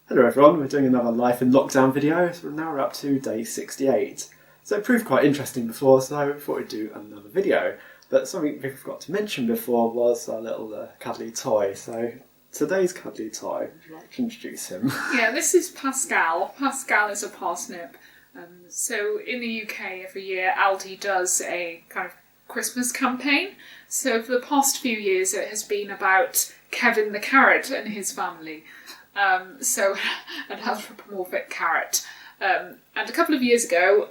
Hello everyone, we're doing another Life in Lockdown video, so now we're up to day 68. So it proved quite interesting before, so I thought we'd do another video. But something we forgot to mention before was our little cuddly toy. So today's cuddly toy, would you like to introduce him? Yeah, this is Pascal. Pascal is a parsnip. So in the UK every year Aldi does a kind of Christmas campaign. So for the past few years it has been about Kevin the carrot and his family. So an anthropomorphic carrot. And a couple of years ago,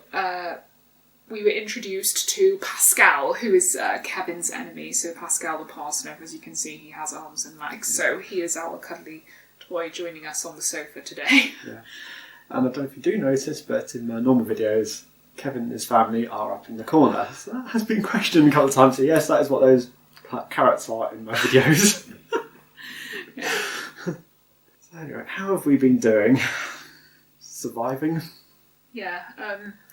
we were introduced to Pascal, who is Kevin's enemy. So Pascal the parsnip, as you can see, he has arms and legs. So he is our cuddly toy joining us on the sofa today. Yeah. And I don't know if you do notice, but in my normal videos, Kevin and his family are up in the corner. So that has been questioned a couple of times. So yes, that is what those carrots are in my videos. Yeah. So anyway, how have we been doing? Surviving? Yeah,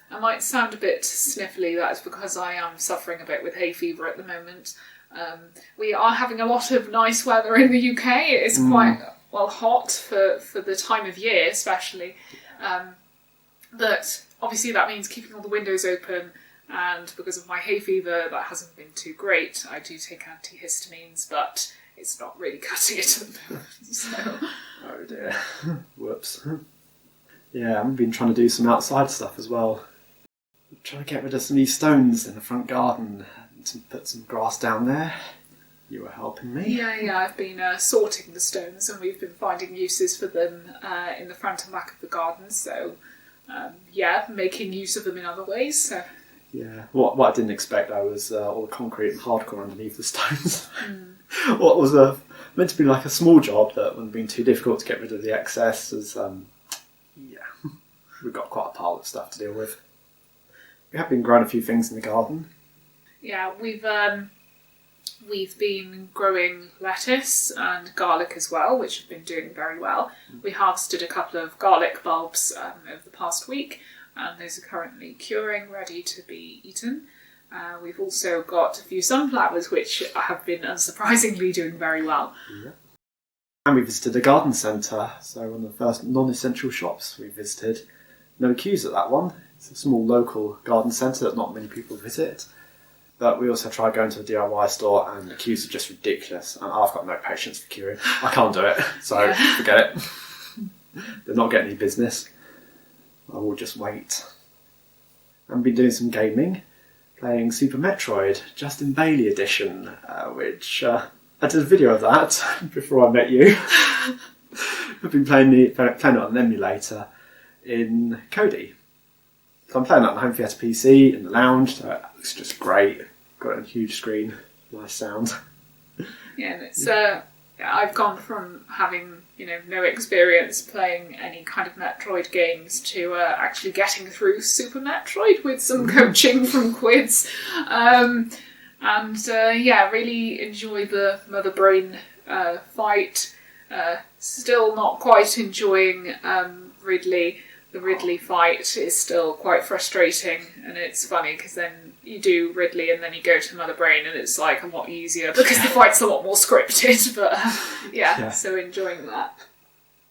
I might sound a bit sniffly. That's because I am suffering a bit with hay fever at the moment. We are having a lot of nice weather in the UK. It is quite, hot for the time of year especially. But obviously that means keeping all the windows open, and because of my hay fever that hasn't been too great. I do take antihistamines, but it's not really cutting it at the moment. So. Oh dear. Whoops. Yeah, I've been trying to do some outside stuff as well. I'm trying to get rid of some of these stones in the front garden and to put some grass down there. You were helping me. Yeah, I've been sorting the stones, and we've been finding uses for them in the front and back of the garden. So, making use of them in other ways. So. Yeah, what I didn't expect though was all the concrete and hardcore underneath the stones. What was meant to be like a small job that wouldn't have been too difficult to get rid of the excess was, we've got quite a pile of stuff to deal with. We have been growing a few things in the garden. Yeah, we've been growing lettuce and garlic as well, which have been doing very well. We harvested a couple of garlic bulbs over the past week, and those are currently curing, ready to be eaten. We've also got a few sunflowers, which have been unsurprisingly doing very well. Yeah. And we visited a garden centre, so one of the first non-essential shops we visited. No queues at that one. It's a small local garden centre that not many people visit. But we also tried going to a DIY store, and the queues are just ridiculous. And I've got no patience for queuing. I can't do it, so forget it. They're not getting any business. I will just wait. I've been doing some gaming, playing Super Metroid, Justin Bailey edition, which I did a video of that before I met you. I've been playing it on an emulator in Kodi. So I'm playing it on the home theatre PC in the lounge, so it looks just great. Got a huge screen, nice sound. Yeah, and it's I've gone from having no experience playing any kind of Metroid games to actually getting through Super Metroid with some coaching from Quids, really enjoy the Mother Brain fight. Still not quite enjoying Ridley. The Ridley fight is still quite frustrating, and it's funny because then you do Ridley and then you go to Mother Brain and it's like a lot easier because the fight's a lot more scripted, but so enjoying that.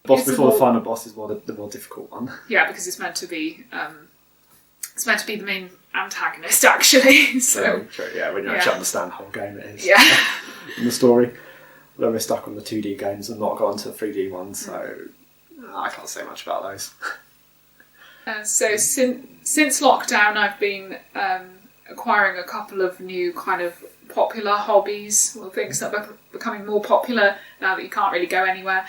Boss before the final boss is the more difficult one. Yeah, because it's meant to be the main antagonist actually. So true. Yeah, when you actually understand the whole game it is. Yeah. In the story. Although we're stuck on the 2D games and not gone to the 3D ones, so I can't say much about those. So since lockdown, I've been acquiring a couple of new kind of popular hobbies, or things that are becoming more popular now that you can't really go anywhere.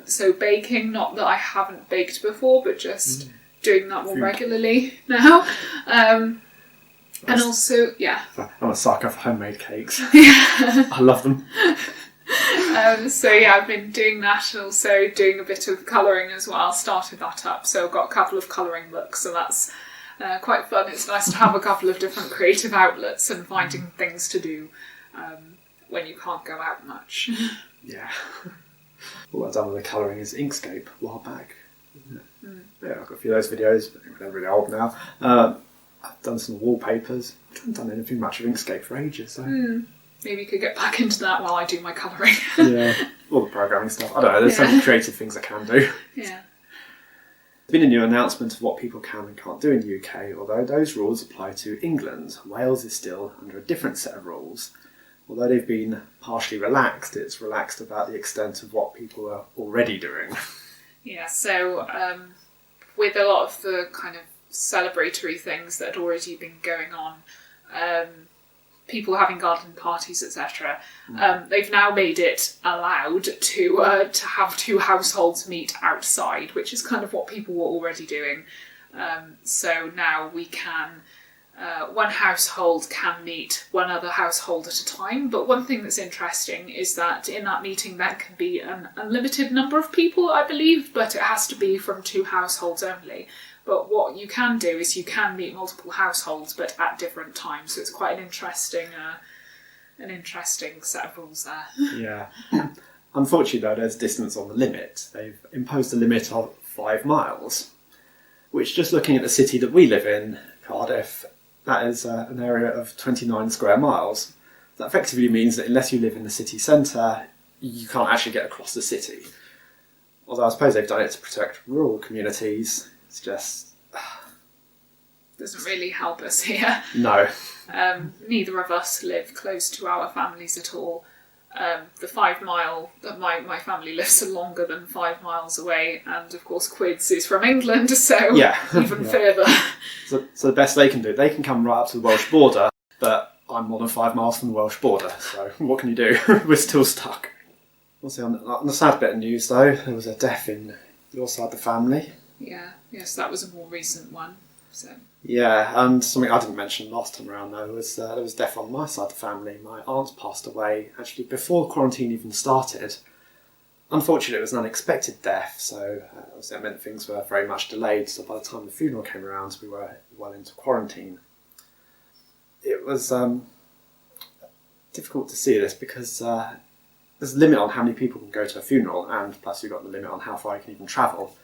So baking, not that I haven't baked before, but just doing that more regularly now. And also, I'm a sucker for homemade cakes. Yeah. I love them. I've been doing that, and also doing a bit of colouring as well. Started that up, so I've got a couple of colouring books, so that's quite fun. It's nice to have a couple of different creative outlets and finding things to do when you can't go out much. Yeah. All I've done with the colouring is Inkscape a while back. Yeah, I've got a few of those videos, but they're really old now. I've done some wallpapers. I haven't done anything much of Inkscape for ages, so Maybe you could get back into that while I do my colouring. Yeah, all the programming stuff. I don't know, there's some creative things I can do. Yeah. There's been a new announcement of what people can and can't do in the UK, although those rules apply to England. Wales is still under a different set of rules. Although they've been partially relaxed, it's relaxed about the extent of what people are already doing. Yeah, so with a lot of the kind of celebratory things that had already been going on, people having garden parties, etc., they've now made it allowed to have two households meet outside, which is kind of what people were already doing. So now we can... one household can meet one other household at a time, but one thing that's interesting is that in that meeting there can be an unlimited number of people, I believe, but it has to be from two households only. But what you can do is you can meet multiple households, but at different times, so it's quite an interesting set of rules there. Yeah. Unfortunately, though, there's distance on the limit. They've imposed a limit of 5 miles, which, just looking at the city that we live in, Cardiff, that is an area of 29 square miles. That effectively means that unless you live in the city centre, you can't actually get across the city. Although I suppose they've done it to protect rural communities. It's just... doesn't really help us here. No. Neither of us live close to our families at all. The 5 mile that my family lives are longer than 5 miles away, and of course Quids is from England, so even further. So the best they can do, they can come right up to the Welsh border, but I'm more than 5 miles from the Welsh border, so what can you do? We're still stuck. Also, on the sad bit of news though, there was a death in your side of the family. Yes, that was a more recent one. So. Yeah, and something I didn't mention last time around though was there was death on my side of the family. My aunt passed away actually before quarantine even started. Unfortunately, it was an unexpected death, so it meant things were very much delayed. So by the time the funeral came around, we were well into quarantine. It was difficult to see this because there's a limit on how many people can go to a funeral, and plus you've got the limit on how far you can even travel.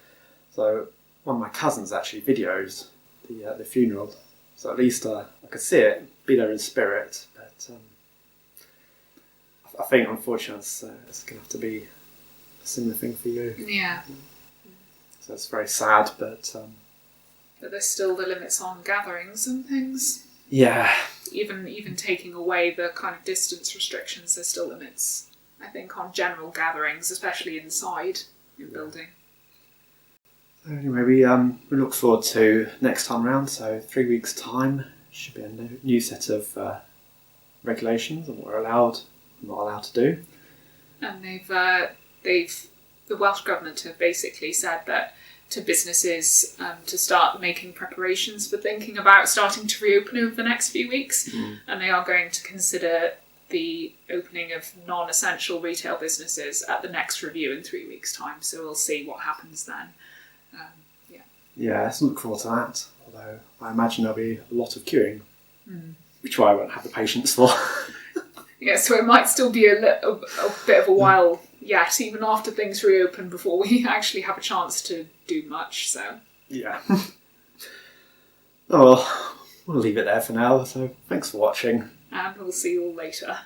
So one of my cousins actually videos the funeral, so at least I could see it, be there in spirit. But I think unfortunately it's going to have to be a similar thing for you. Yeah. So it's very sad, but there's still the limits on gatherings and things. Yeah. Even taking away the kind of distance restrictions, there's still limits, I think, on general gatherings, especially inside your building. Anyway, we look forward to next time round. So 3 weeks' time should be a new set of regulations on what we're allowed and not allowed to do. And the Welsh Government have basically said that to businesses to start making preparations for thinking about starting to reopen over the next few weeks, and they are going to consider the opening of non-essential retail businesses at the next review in 3 weeks' time. So we'll see what happens then. Yeah, let's look forward to that. Although I imagine there'll be a lot of queuing, which I won't have the patience for. Yeah, so it might still be a bit of a while yet, even after things reopen, before we actually have a chance to do much. So yeah. Oh well, we'll leave it there for now. So thanks for watching, and we'll see you all later.